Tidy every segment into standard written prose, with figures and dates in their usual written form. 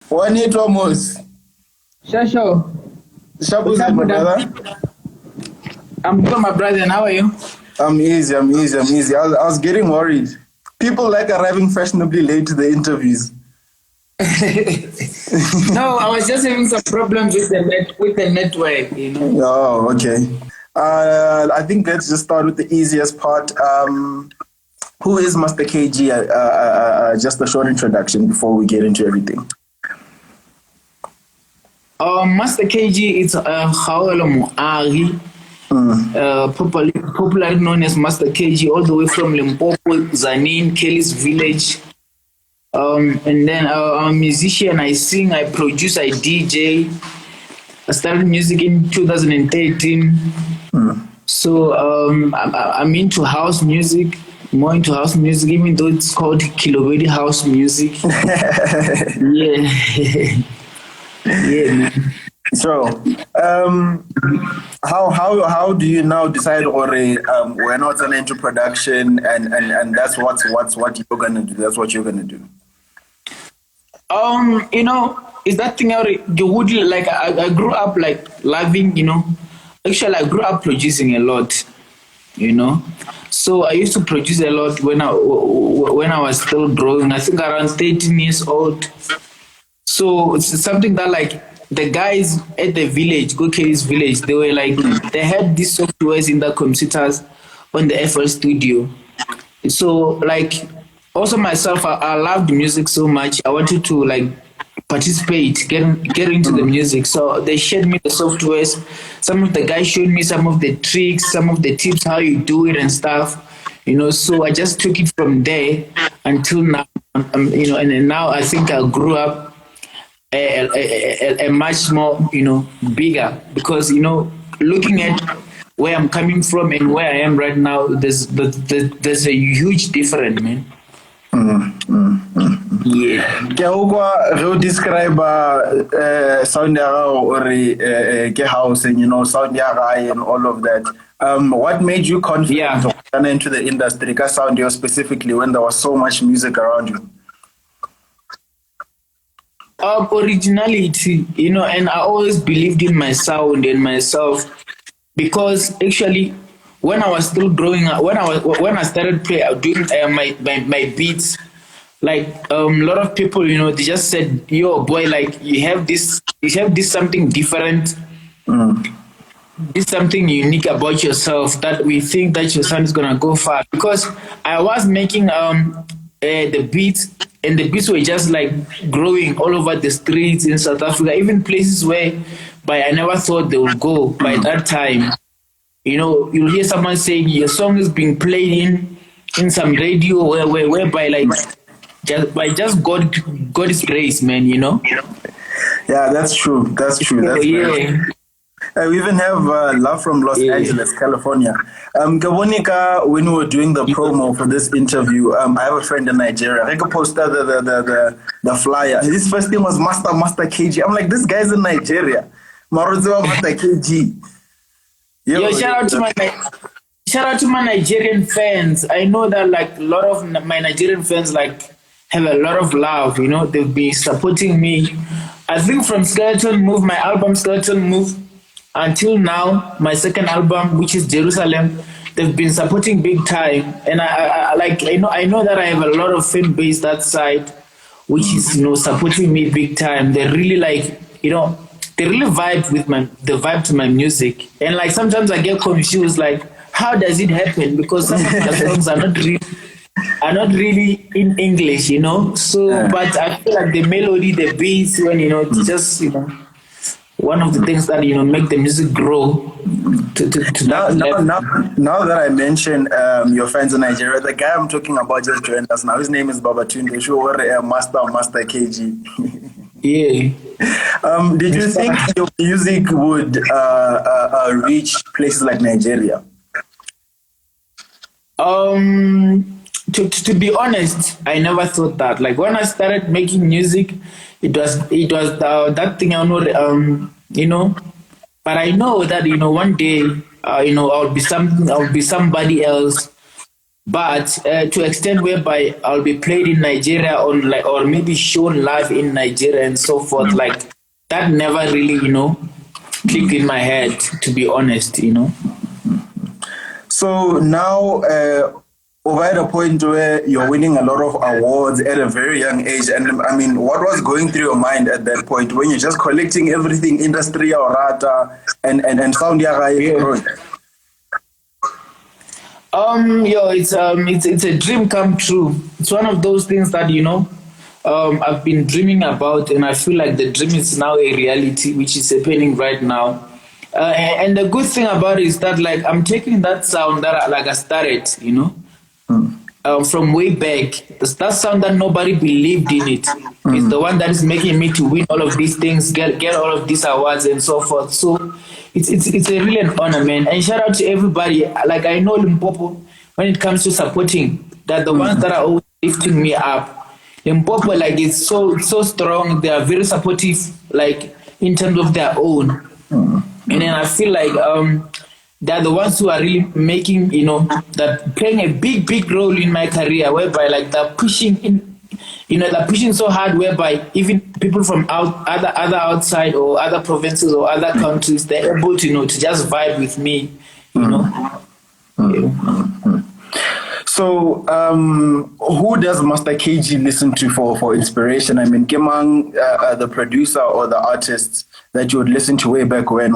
Juanito Amos. Shasho, Shabu's what's up, my brother? brother. I'm good, my brother, and how are you? I'm easy. I was getting worried. People like arriving fashionably late to the interviews. No, I was just having some problems with the network, you know. Oh, okay. I think let's just start with the easiest part. Who is Master KG? Just a short introduction before we get into everything. Master KG is Hawelo Muari, popularly known as Master KG, all the way from Limpopo, Zanin, Kelly's village. And then I'm a musician. I sing, I produce, I DJ. I started music in 2013. So I'm into house music, more into house music, even though it's called Kilobedi house music. Yeah, yeah, man. So, how do you now decide, or we're not into production, and that's what you're gonna do. That's what you're gonna do. Is that thing out? You would like I grew up like loving, Actually, I grew up producing a lot, you know. So I used to produce a lot when I was still growing. I think around 13 years old. So it's something that like the guys at the village, Go Kelly's village, they were like they had these softwares in the computers on the FL Studio. So like also myself, I loved music so much. I wanted to like participate, get into the music. So they shared me the softwares. Some of the guys showed me some of the tricks, some of the tips how you do it and stuff. So I just took it from there until now. And now I think I grew up a much more bigger because looking at where I'm coming from and where I am right now, there's a huge difference, man. Yeah. Ke ukwa go describe sound ya gago or ke house and sound ya gae and all of that. What made you confident to turn into the industry? Ka sound you specifically when there was so much music around you. Originality, and I always believed in my sound and myself because actually when I was still growing up, when I started doing my beats, like a lot of people, they just said, "Yo, boy, like you have this something different, this something unique about yourself that we think that your sound is gonna go far." Because I was making the beats, and the beats were just like growing all over the streets in South Africa, even places where by I never thought they would go by that time. You'll hear someone saying your song is being played in some radio whereby like just God's grace, man. Yeah, that's true. That's very true. We even have Love from Los Angeles, California. Gabonika, when we were doing the promo for this interview, I have a friend in Nigeria. I could post the flyer. His first name was Master KG. I'm like, this guy's in Nigeria. Maruziwa Master KG. Yo, shout out to my Nigerian fans. I know that like a lot of my Nigerian fans like have a lot of love. They've been supporting me. I think from Skeleton Move, my album Skeleton Move, until now, my second album, which is Jerusalem, they've been supporting big time. And I know that I have a lot of fan base that side, which is supporting me big time. They really they really vibe with the vibe to my music. And like sometimes I get confused, like how does it happen? Because some of my songs are not really in English, So, but I feel like the melody, the beats, when it's just one of the things that make the music grow. Now that I mentioned your friends in Nigeria, the guy I'm talking about just joined us now. His name is Babatunde. Sure, Master KG. Yeah. Did you think your music would reach places like Nigeria? To be honest, I never thought that. Like when I started making music, it was that thing I know. But I know that one day, I'll be somebody else. but to extent whereby I'll be played in Nigeria on like, or maybe shown live in Nigeria and so forth. Like that never really, clicked in my head, to be honest. So now, we're at a point where you're winning a lot of awards at a very young age. And I mean, what was going through your mind at that point when you're just collecting everything, industry or rata, and sound Yeah. It's a dream come true. It's one of those things that I've been dreaming about, and I feel like the dream is now a reality, which is happening right now. And the good thing about it is that like I'm taking that sound that I started, from way back. That sound that nobody believed in it is the one that is making me to win all of these things, get all of these awards and so forth. So it's a really an honor, man. And shout out to everybody. Like I know Limpopo, when it comes to supporting, that the ones that are always lifting me up. Limpopo, like it's so strong. They are very supportive, like in terms of their own. And then I feel like they're the ones who are really making, that playing a big role in my career, whereby like they're pushing in, they're pushing so hard, whereby even people from other outside or other provinces or other countries, they're able to, to just vibe with me, Yeah. So, who does Master KG listen to for inspiration? I mean, Kemang, the producer or the artist that you would listen to way back when,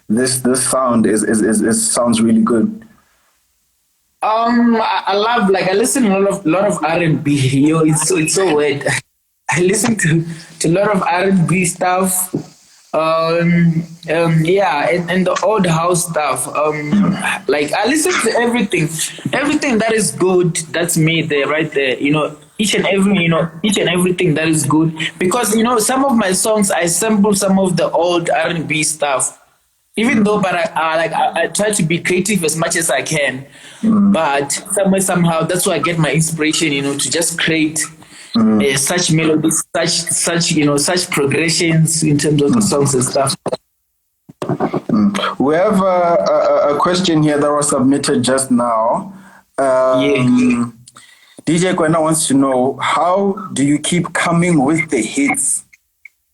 this sound is sounds really good. I love, like, I listen to a lot of R&B. It's so weird. I listen to a lot of R&B stuff. Yeah, and the old house stuff. Like I listen to everything that is good. That's me there, right there. Each and everything that is good. Because some of my songs I sample some of the old R&B stuff. Even though, but I try to be creative as much as I can. But somehow that's where I get my inspiration. To just create. Such melodies, such progressions in terms of the songs and stuff. We have a question here that was submitted just now. DJ Kwena wants to know, how do you keep coming with the hits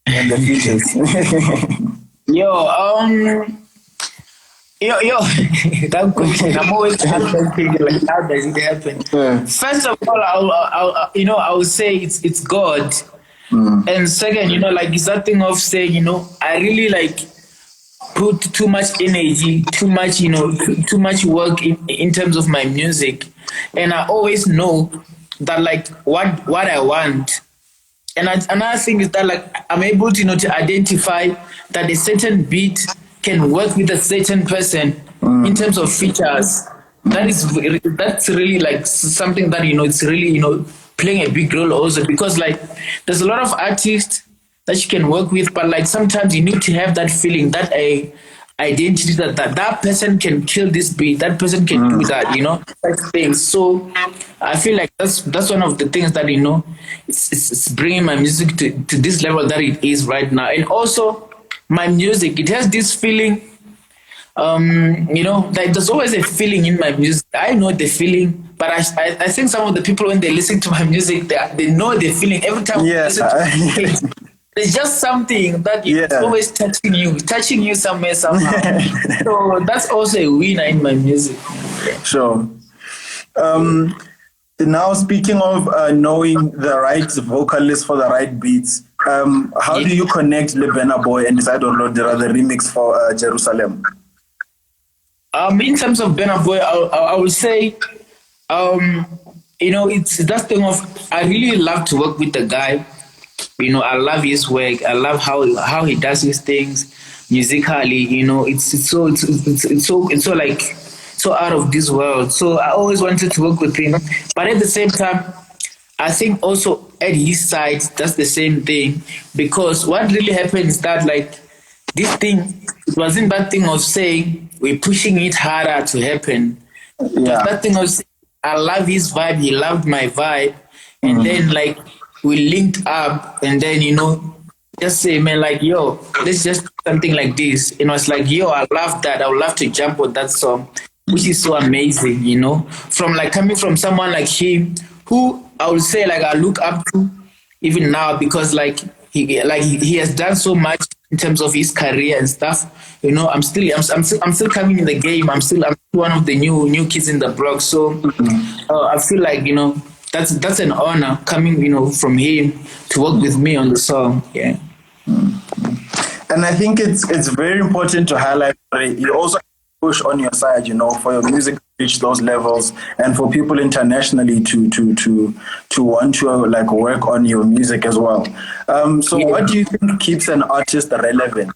and the features? That question, I'm always thinking like, how does it happen? Yeah. First of all, I would say it's God, and second, like it's that thing of saying, I really like put too much energy, too much work in terms of my music, and I always know that like what I want. And another thing is that like I'm able to to identify that a certain beat can work with a certain person in terms of features. That's really like something that it's really playing a big role also, because like there's a lot of artists that you can work with, but like sometimes you need to have that feeling, that identity that person can kill this beat, that person can do that, such things. So I feel like that's one of the things that it's bringing my music to this level that it is right now. And also my music, it has this feeling, like there's always a feeling in my music. I know the feeling, but I think some of the people, when they listen to my music, they know the feeling every time. Yeah. There's just something that is always touching you somewhere, somehow. So that's also a winner in my music. Sure. Now, speaking of knowing the right vocalist for the right beats, how do you connect Burna Boy and decide on the remix for Jerusalem? In terms of Burna Boy, I would say, it's that thing of, I really love to work with the guy. I love his work. I love how he does his things musically. It's so like so out of this world. So I always wanted to work with him, but at the same time, I think also at his side, that's the same thing, because what really happened is that like this thing, it wasn't that thing of saying we're pushing it harder to happen. Yeah. That thing of saying, I love his vibe, he loved my vibe, and then like we linked up, and then just say, man, like, yo, let's just do something like this. It's like, yo, I love that. I would love to jump on that song. which is so amazing, you know, from like coming from someone like him, who I would say like I look up to even now, because like he has done so much in terms of his career and stuff. You know, I'm still coming in the game. I'm still one of the new kids in the block. So I feel like, you know, that's an honor coming, you know, from him to work with me on the song. Yeah. And I think it's very important to highlight that you also push on your side, you know, for your music to reach those levels, and for people internationally to want to like work on your music as well. So what do you think keeps an artist relevant?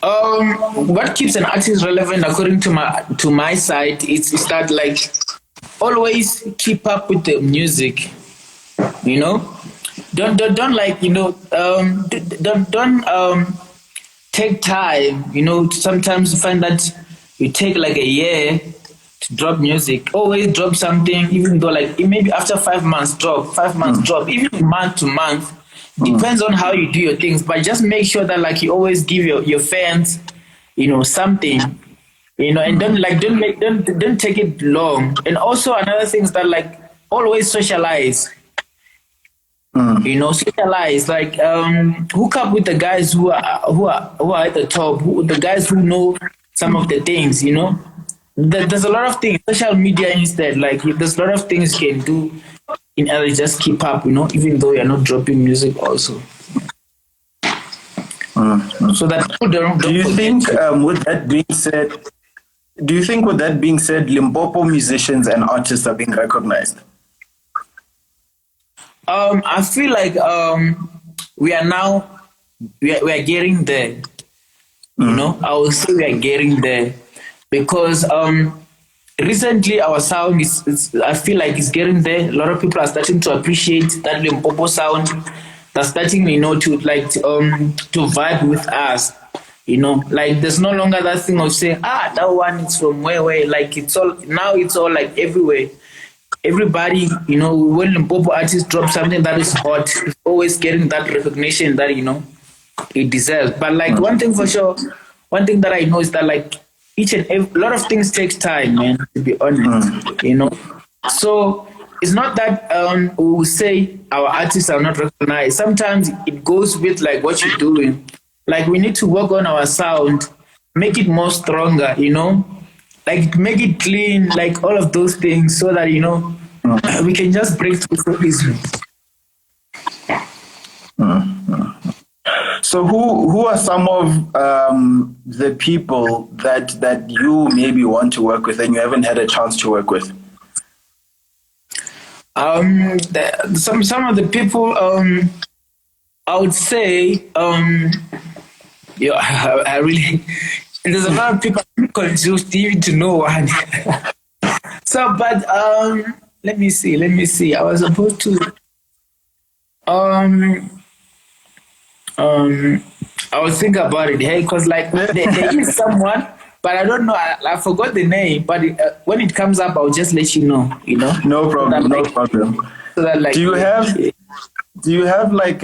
What keeps an artist relevant, according to my side, is that like always keep up with the music. You know, don't like, you know, don't take time. You know, sometimes you find that you take like a year to drop music. Always drop something, even though like it maybe after 5 months drop, 5 months drop, even month to month. Depends on how you do your things, but just make sure that like you always give your fans, you know, something, you know, and don't take it long. And also another thing is that like always socialize. You know, socialize, like hook up with the guys who are at the top, the guys who know some of the things, you know. There's a lot of things, social media instead, like there's a lot of things you can do in order to just keep up, you know, even though you're not dropping music also. So that people don't Do you forget. think with that being said, Limpopo musicians and artists are being recognized? I feel like we are getting there. You know, I will say we are getting there, because recently our sound is I feel like it's getting there. A lot of people are starting to appreciate that Limpopo sound. They're starting, you know, to like to vibe with us. You know, like there's no longer that thing of saying, that one is from where. Like it's all like everywhere. Everybody, you know, when Limpopo artists drop something that is hot, it's always getting that recognition that, you know, it deserves. But like one thing for sure, one thing that I know is that like a lot of things takes time, man, to be honest, you know. So it's not that we will say our artists are not recognized. Sometimes it goes with like what you're doing. Like we need to work on our sound, make it more stronger, you know, like make it clean, like all of those things, so that, you know, we can just break through so easily. So who are some of the people that you maybe want to work with and you haven't had a chance to work with? Some of the people, I would say, I really, there's a lot of people confused even to know one. So, but let me see. I was supposed to I will think about it, hey, because like there is someone, but I don't know. I forgot the name. But when it comes up, I'll just let you know. You know. No problem. So that, like, no problem. So that, like, do you have like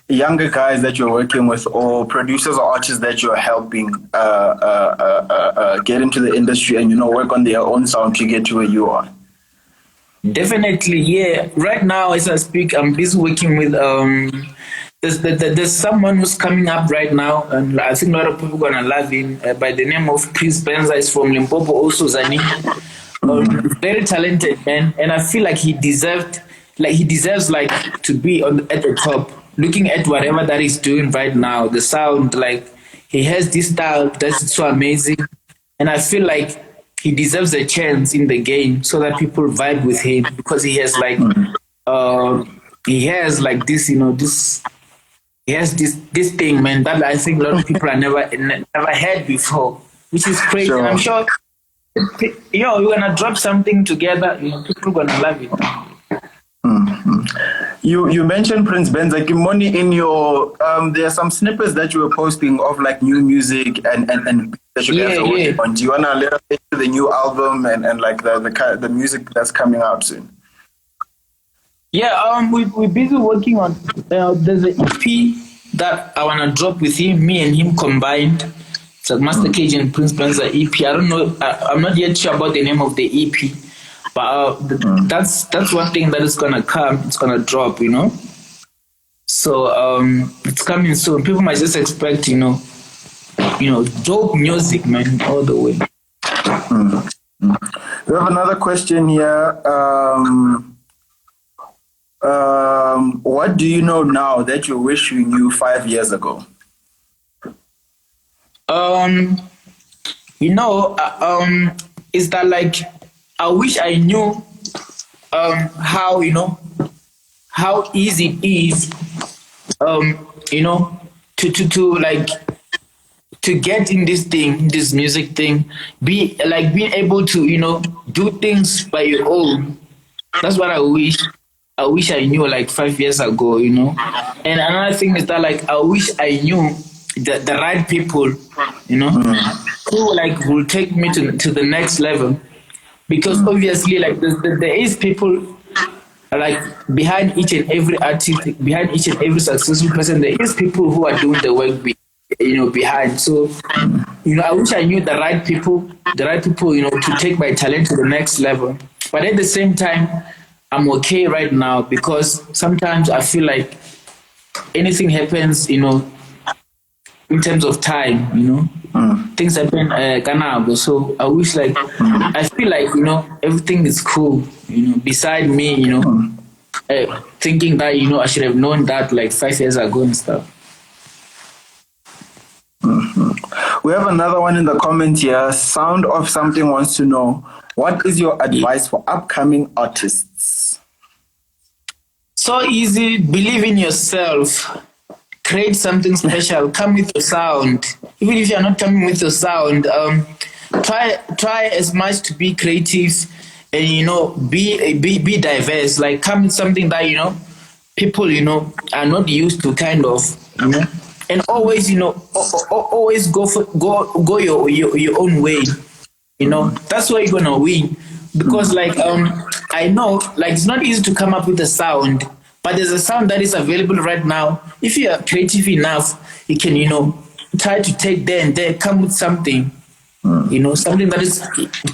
younger guys that you're working with, or producers or artists that you're helping get into the industry and, you know, work on their own sound to get to where you are? Definitely, yeah. Right now, as I speak, I'm busy working with There's someone who's coming up right now, and I think a lot of people are gonna love him, by the name of Prince Benza. Is from Limpopo, also Zani. Very talented man, and I feel like he deserves like to be at the top. Looking at whatever that he's doing right now, the sound, like he has this style that's so amazing, and I feel like he deserves a chance in the game so that people vibe with him, because he has like this, you know, this. He has this thing, man, that I think a lot of people have never had before, which is crazy. Sure. And I'm sure, you know, you're gonna drop something together, you know, people are gonna love it. You mentioned Prince Benza Kimoni in your there are some snippets that you were posting of like new music and that you guys are working on. Do you wanna let us into the new album and like the music that's coming out soon? Yeah, we're busy working on. There's an EP that I wanna drop with him, me and him combined. It's like Master Cage and Prince Benza EP. I don't know. I'm not yet sure about the name of the EP, but that's one thing that is gonna come. It's gonna drop, So it's coming soon. People might just expect, dope music, man, all the way. We have another question here. What do you know now that you wish you knew 5 years ago? Is that like I wish I knew how easy it is to get in this music thing, being able to do things by your own. That's what I wish I knew like 5 years ago, And another thing is that like I wish I knew the right people, who like will take me to the next level, because obviously like there is people like behind each and every artist, behind each and every successful person, there is people who are doing the work behind. So I wish I knew the right people to take my talent to the next level. But at the same time, I'm okay right now, because sometimes I feel like anything happens, in terms of time, things happen kanabo. So I wish like I feel like everything is cool, beside me, thinking that I should have known that like 5 years ago and stuff. We have another one in the comment here. Sound of Something wants to know, what is your advice for upcoming artists? So easy. Believe in yourself. Create something special. Come with your sound. Even if you're not coming with your sound, try as much to be creative and be diverse. Like come with something that people are not used to, kind of, and always always go your own way. That's why you're gonna win, because like I know like it's not easy to come up with a sound, but there's a sound that is available right now. If you are creative enough, you can try to take there and there, come with something, something that is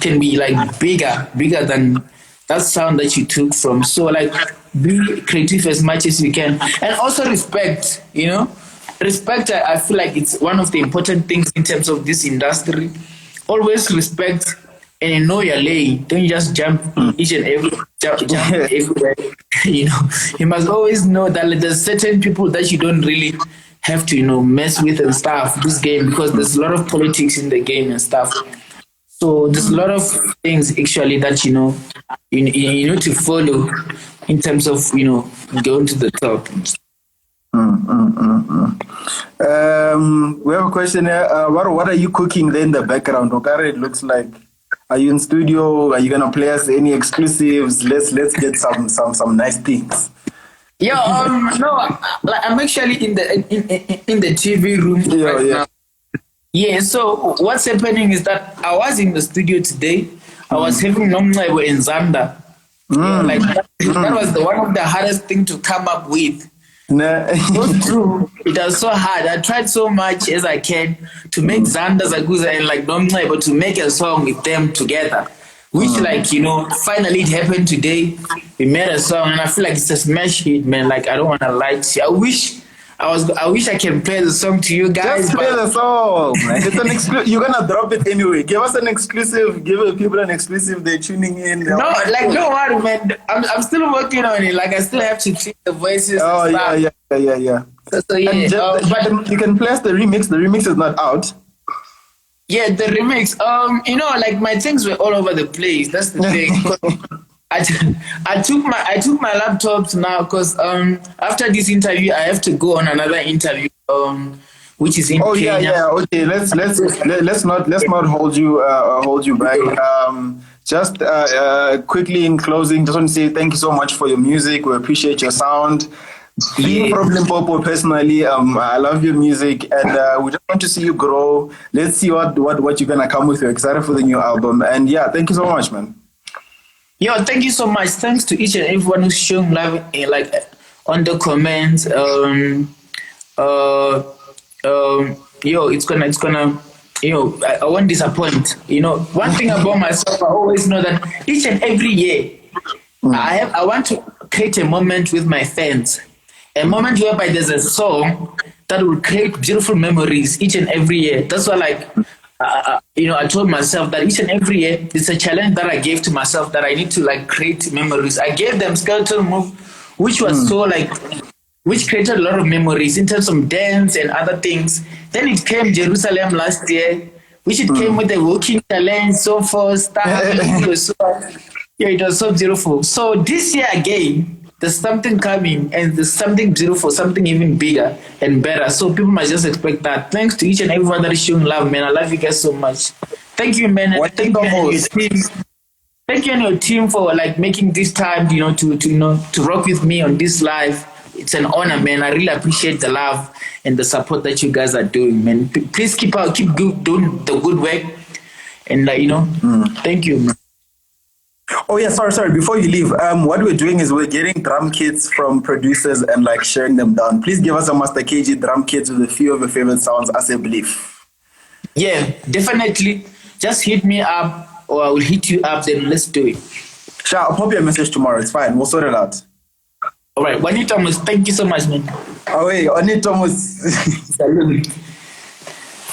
can be like bigger than that sound that you took from. So like be creative as much as you can, and also respect. Respect, I feel like it's one of the important things in terms of this industry. Always respect and know your lane. Don't just jump each and every jump everywhere. You must always know that there's certain people that you don't really have to mess with and stuff this game, because there's a lot of politics in the game and stuff. So there's a lot of things actually that you need to follow in terms of going to the top. We have a question here. What are you cooking there in the background? Okare, it looks like, are you in studio? Are you gonna play us any exclusives? Let's get some nice things. Yeah, no, like I'm actually in the TV room right now. Yeah, so what's happening is that I was in the studio today. I was having Nomnaibo in Zanda. That was one of the hardest thing to come up with. Not true. It was so hard. I tried so much as I can to make Xander Zaguza and like Nomnaibo to make a song with them together. Which finally it happened today. We made a song and I feel like it's a smash hit, man. Like I don't wanna lie to you. I wish I can play the song to you guys. Just play the song. It's an exclusive. You're gonna drop it anyway. Give us an exclusive. Give the people an exclusive. They're tuning in. No, like don't worry, man. I'm still working on it. Like I still have to treat the voices. Oh yeah. So yeah. But you can play us the remix. The remix is not out. Yeah, the remix. Like my things were all over the place. That's the thing. I took my laptops now because after this interview I have to go on another interview which is in Kenya. Yeah. Okay, let's not hold you back. Just quickly in closing, just want to say thank you so much for your music. We appreciate your sound. Being from Limpopo personally, I love your music and we just want to see you grow. Let's see what you're gonna come with. We're excited for the new album, and yeah, thank you so much, man. Yo, thank you so much. Thanks to each and everyone who's showing love like on the comments. Yo, it's gonna I won't disappoint. One thing about myself, I always know that each and every year, I want to create a moment with my fans, a moment whereby there's a song that will create beautiful memories each and every year. That's why, I told myself that each and every year it's a challenge that I gave to myself that I need to create memories. I gave them Skeleton Move, which was which created a lot of memories in terms of dance and other things. Then it came Jerusalem last year, which it came with the walking challenge, so forth, stuff. It was so beautiful. So this year again, there's something coming and there's something beautiful, something even bigger and better. So people must just expect that. Thanks to each and everyone that is showing love, man. I love you guys so much. Thank you, man. Thank you and your team. Thank you and your team for making this time, to rock with me on this live. It's an honor, man. I really appreciate the love and the support that you guys are doing, man. Please keep doing the good work, and thank you, man. Oh yeah, sorry. Before you leave, what we're doing is we're getting drum kits from producers and sharing them down. Please give us a Master KG drum kits with a few of your favorite sounds as a belief. Yeah, definitely. Just hit me up, or I will hit you up. Then let's do it. Sure, I'll pop you a message tomorrow. It's fine. We'll sort it out. All right, Wani Thomas, thank you so much, man. Oh, wait, Wani Thomas. Salute.